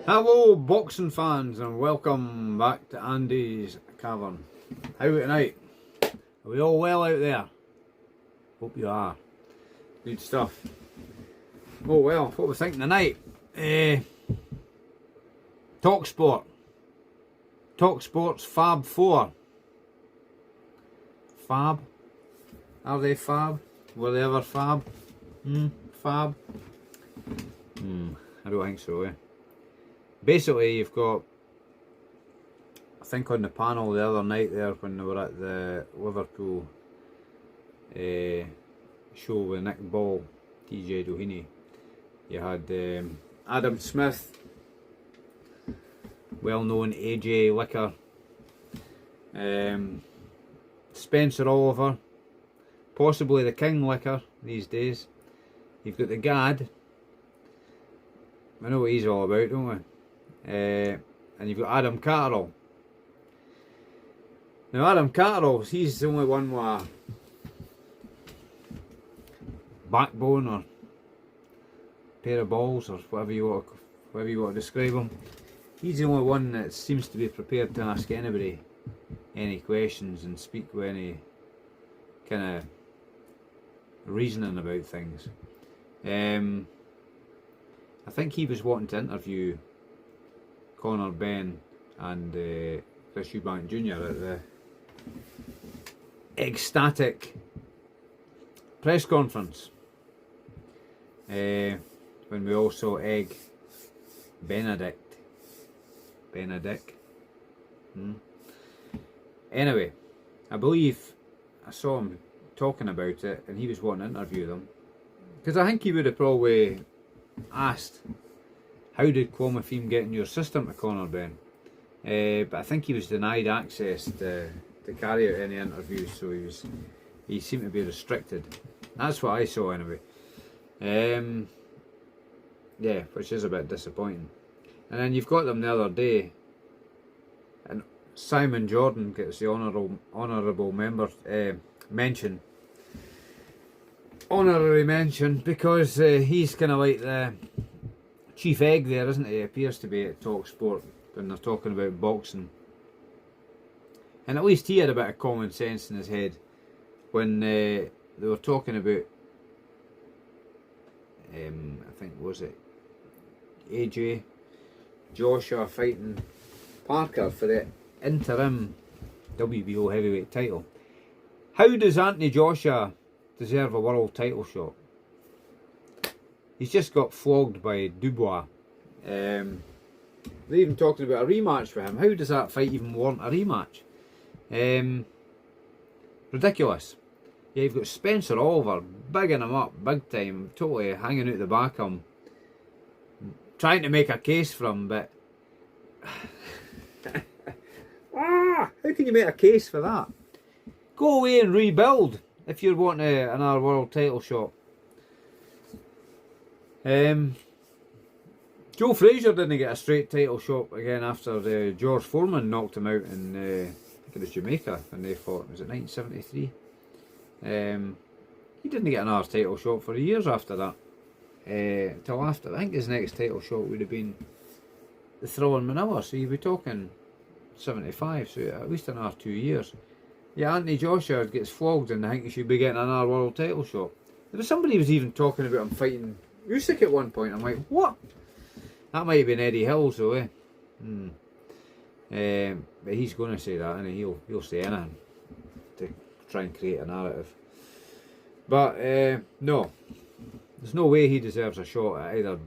Hello boxing fans and welcome back to Andy's Cavern. How tonight? Are we all well out there? Hope you are. Good stuff. Oh well, what we're thinking tonight? Talksport. Talksport's Fab Four. Fab? Are they fab? Were they ever fab? Fab? I don't think so, Basically, you've got, I think on the panel the other night there when they were at the Liverpool show with Nick Ball, TJ Doheny, you had Adam Smith, well-known AJ Liquor, Spencer Oliver, possibly the King Liquor these days. You've got the Gad. I know what he's all about, don't we? And you've got Adam Catterall. Now Adam Catterall, he's the only one with a backbone or pair of balls or whatever you want to describe him. He's the only one that seems to be prepared to ask anybody any questions and speak with any kind of reasoning about things. I think he was wanting to interview Conor Benn and Chris Eubank Jr. at the ecstatic press conference when we all saw Egg Benedict. Anyway, I believe I saw him talking about it and he was wanting to interview them, because I think he would have probably asked, how did clomiphene get in your system to Conor Benn? But I think he was denied access to carry out any interviews, so he seemed to be restricted. That's what I saw anyway. Yeah, which is a bit disappointing. And then you've got them the other day, and Simon Jordan gets the honourable member mention. Honorary mention, because he's kind of like the chief egg there, isn't he? Appears to be at Talksport when they're talking about boxing. And at least he had a bit of common sense in his head when they were talking about, I think, was it AJ Joshua fighting Parker for the interim WBO heavyweight title. How does Anthony Joshua deserve a world title shot? He's just got flogged by Dubois. They're even talking about a rematch for him. How does that fight even warrant a rematch? Ridiculous. Yeah, you've got Spencer Oliver bigging him up big time, totally hanging out the back of him, trying to make a case for him, but how can you make a case for that? Go away and rebuild if you're wanting another world title shot. Joe Frazier didn't get a straight title shot again after George Foreman knocked him out in I think it was Jamaica when they fought. Was it 1973? He didn't get another title shot for years after that. Till after, I think his next title shot would have been the Thrill in Manila, so you'd be talking 75, so at least another 2 years. Yeah, Anthony Joshua gets flogged and I think he should be getting another world title shot. There was somebody who was even talking about him fighting Usyk at one point. I'm like, what? That might have been Eddie Hills though, but he's going to say that, and he'll say anything to try and create a narrative. But no, there's no way he deserves a shot at either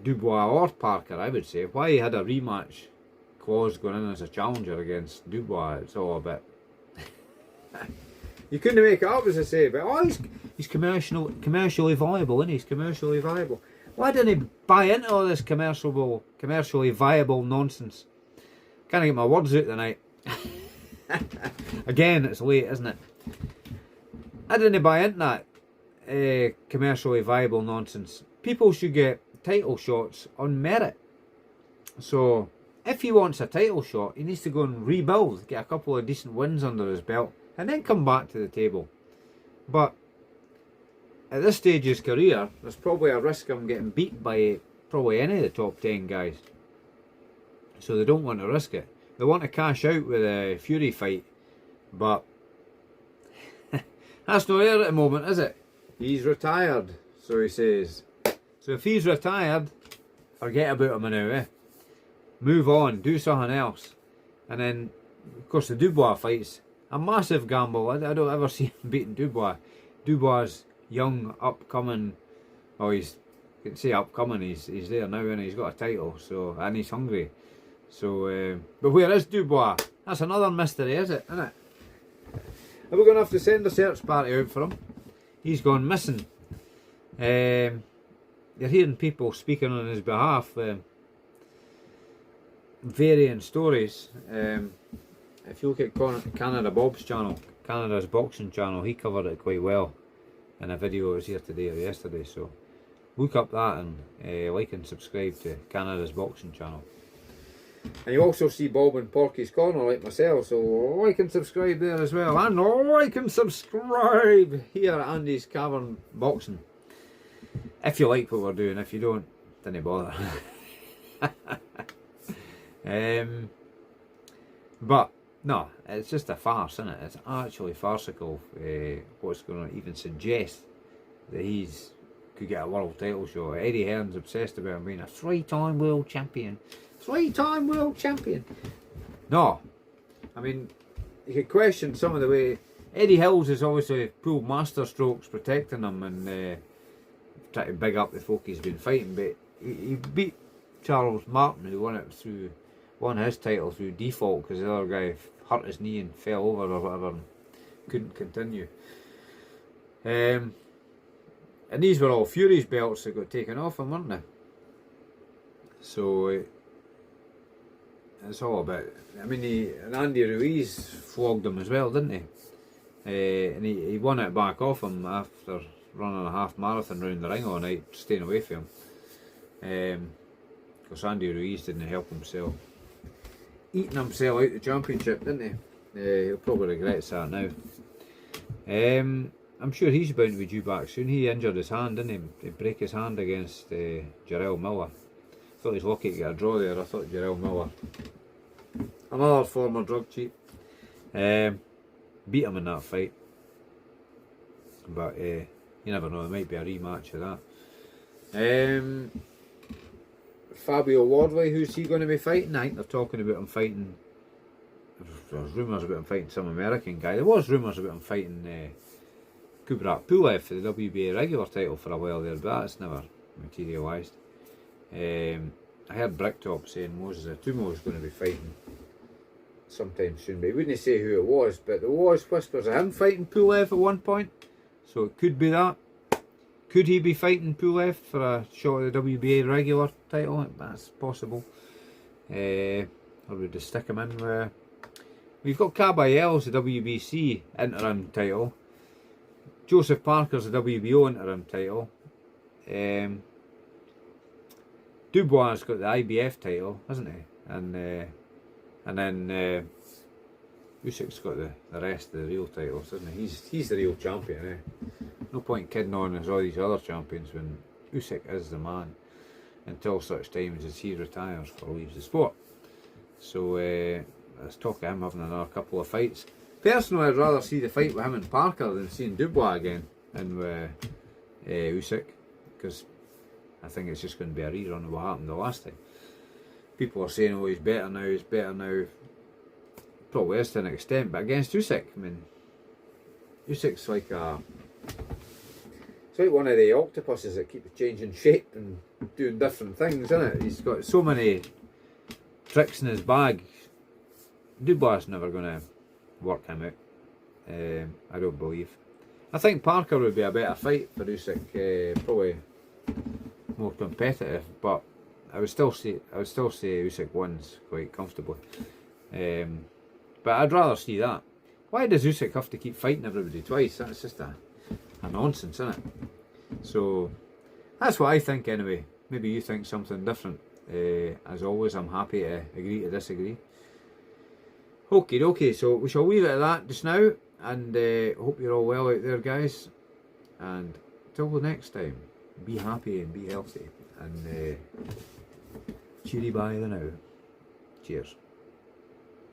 Dubois or Parker, I would say. Why he had a rematch clause going in as a challenger against Dubois, it's all a bit... You couldn't make it up, as I say, but he's commercially viable, isn't he? He's commercially viable. Why didn't he buy into all this commercially viable nonsense? Can't get my words out tonight. Again, it's late, isn't it? I didn't buy into that commercially viable nonsense. People should get title shots on merit. So, if he wants a title shot, he needs to go and rebuild, get a couple of decent wins under his belt, and then come back to the table. But at this stage of his career, there's probably a risk of him getting beat by probably any of the top 10 guys. so they don't want to risk it. They want to cash out with a Fury fight, but that's not there at the moment, is it? He's retired, so he says. So if he's retired, forget about him now, eh? Move on, do something else. And then, of course, the Dubois fight's a massive gamble. I don't ever see him beating Dubois. Dubois' young, upcoming, oh, you can say upcoming, he's there now and he's got a title, so, and he's hungry. So, but where is Dubois? That's another mystery, isn't it? Are we going to have to send a search party out for him? He's gone missing. You're hearing people speaking on his behalf, varying stories. If you look at Canada Bob's channel, Canada's boxing channel, he covered it quite well in a video that was here today or yesterday. So look up that and like and subscribe to Canada's boxing channel. And you also see Bob and Porky's Corner like myself, so like and subscribe there as well. And like and subscribe here at Andy's Cavern Boxing. If you like what we're doing, if you don't, then bother. But no, it's just a farce, isn't it? It's actually farcical what's going to even suggest that he's could get a world title shot. Eddie Hearn's obsessed about him being a 3-time world champion. 3-time world champion. No, I mean, you could question some of the way Eddie Hills has obviously pulled master strokes protecting him and try to big up the folk he's been fighting, but he beat Charles Martin, who won his title through default because the other guy hurt his knee and fell over or whatever and couldn't continue. And these were all Fury's belts that got taken off him, weren't they? So it's all about. I mean, and Andy Ruiz flogged him as well, didn't he? And he won it back off him after running a half marathon round the ring all night, staying away from him. Because Andy Ruiz didn't help himself. Eating himself out the championship, didn't he? He'll probably regret that now. I'm sure he's bound to be due back soon. He injured his hand, didn't he? He broke his hand against Jarrell Miller. Thought he was lucky to get a draw there. I thought Jarrell Miller, another former drug cheat, beat him in that fight. But you never know, there might be a rematch of that. Fabio Wardley, who's he going to be fighting? I think they're talking about him fighting. There's rumours about him fighting some American guy. There was rumours about him fighting Kubrat Pulev for the WBA regular title for a while there, but that's never materialised. I heard Bricktop saying Moses Atumo is going to be fighting sometime soon, but he wouldn't say who it was, but there was whispers of him fighting Pulev at one point, so it could be that. Could he be fighting Pulev for a shot at the WBA regular title? That's possible. Or would they stick him in where... We've got Caballeros, the WBC interim title. Joseph Parker's the WBO interim title. Dubois has got the IBF title, hasn't he? And then Usyk's got the rest of the real titles, doesn't he? He's the real champion, eh? No point kidding on as all these other champions when Usyk is the man until such times as he retires or leaves the sport. So let's talk of him having another couple of fights. Personally, I'd rather see the fight with him and Parker than seeing Dubois again and with Usyk, because I think it's just going to be a rerun of what happened the last time. People are saying, oh, he's better now. Probably is to an extent, but against Usyk, I mean, Usyk's like it's like one of the octopuses that keeps changing shape and doing different things, isn't it? He's got so many tricks in his bag. Dubois is never going to work him out. I don't believe. I think Parker would be a better fight for Usyk, probably more competitive, but I would still say Usyk wins quite comfortably. But I'd rather see that. Why does Usyk have to keep fighting everybody twice? That's just a nonsense, isn't it? So that's what I think anyway. Maybe you think something different. As always, I'm happy to agree to disagree. Okay, so we shall leave it at that just now, and hope you're all well out there, guys. And till the next time, be happy and be healthy, and cheery bye the now. Cheers.